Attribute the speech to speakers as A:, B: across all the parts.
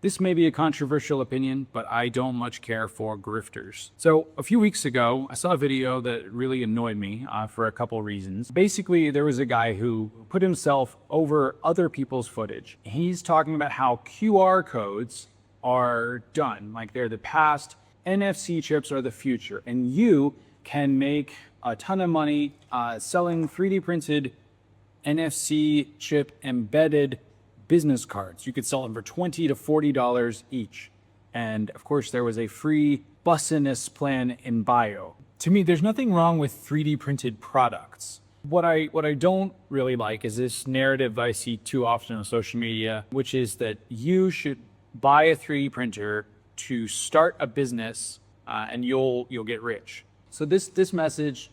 A: This may be a controversial opinion, but I don't much care for grifters. So a few weeks ago, I saw a video that really annoyed me for a couple reasons. Basically, there was a guy who put himself over other people's footage. He's talking about how QR codes are done, like they're the past, NFC chips are the future, and you can make a ton of money selling 3D printed NFC chip embedded business cards. You could sell them for $20 to $40 each. And of course, there was a free bussiness plan in bio. To me, there's nothing wrong with 3D printed products. What I don't really like is this narrative I see too often on social media, which is that you should buy a 3D printer to start a business and you'll get rich. So this message,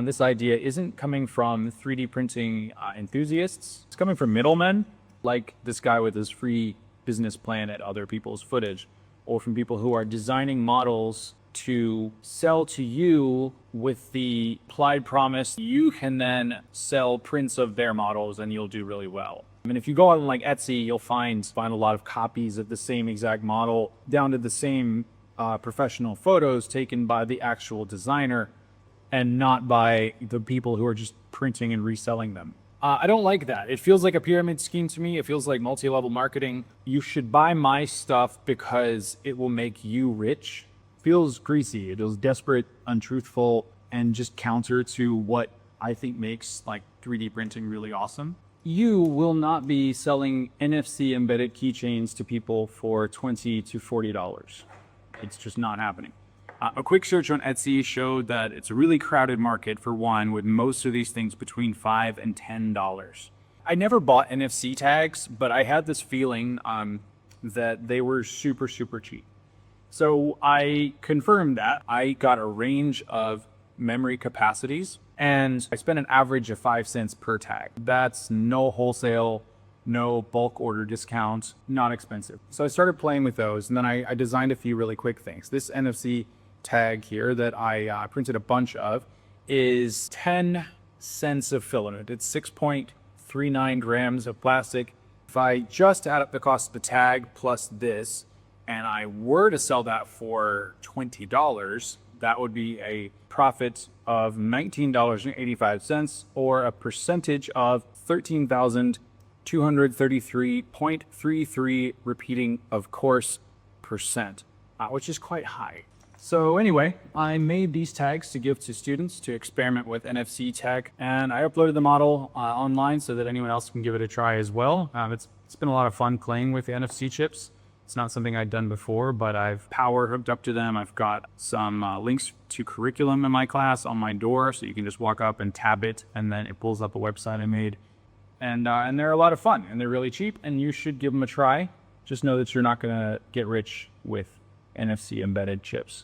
A: this idea isn't coming from 3D printing enthusiasts. It's coming from middlemen, like this guy with his free business plan at other people's footage, or from people who are designing models to sell to you with the implied promise you can then sell prints of their models and you'll do really well. I mean, if you go on like Etsy, you'll find a lot of copies of the same exact model down to the same professional photos taken by the actual designer and not by the people who are just printing and reselling them. I don't like that. It feels like a pyramid scheme to me. It feels like multi-level marketing. You should buy my stuff because it will make you rich. It feels greasy. It feels desperate, untruthful, and just counter to what I think makes like 3D printing really awesome. You will not be selling NFC embedded keychains to people for $20 to $40. It's just not happening. A quick search on Etsy showed that it's a really crowded market for one, with most of these things between $5 and $10. I never bought NFC tags, but I had this feeling that they were super cheap. So I confirmed that. I got a range of memory capacities and I spent an average of 5 cents per tag. That's no wholesale, no bulk order discount, not expensive. So I started playing with those, and then I designed a few really quick things. This NFC tag here that I printed a bunch of is 10 cents of filament. It's 6.39 grams of plastic. If I just add up the cost of the tag plus this, and I were to sell that for $20, that would be a profit of $19.85, or a percentage of 13,233.33, repeating, of course, percent, which is quite high. So anyway, I made these tags to give to students to experiment with NFC tech, and I uploaded the model online so that anyone else can give it a try as well. It's been a lot of fun playing with the NFC chips. It's not something I'd done before, but I've power hooked up to them. I've got some links to curriculum in my class on my door, so you can just walk up and tab it, and then it pulls up a website I made. And they're a lot of fun, and they're really cheap, and you should give them a try. Just know that you're not going to get rich with NFC embedded chips.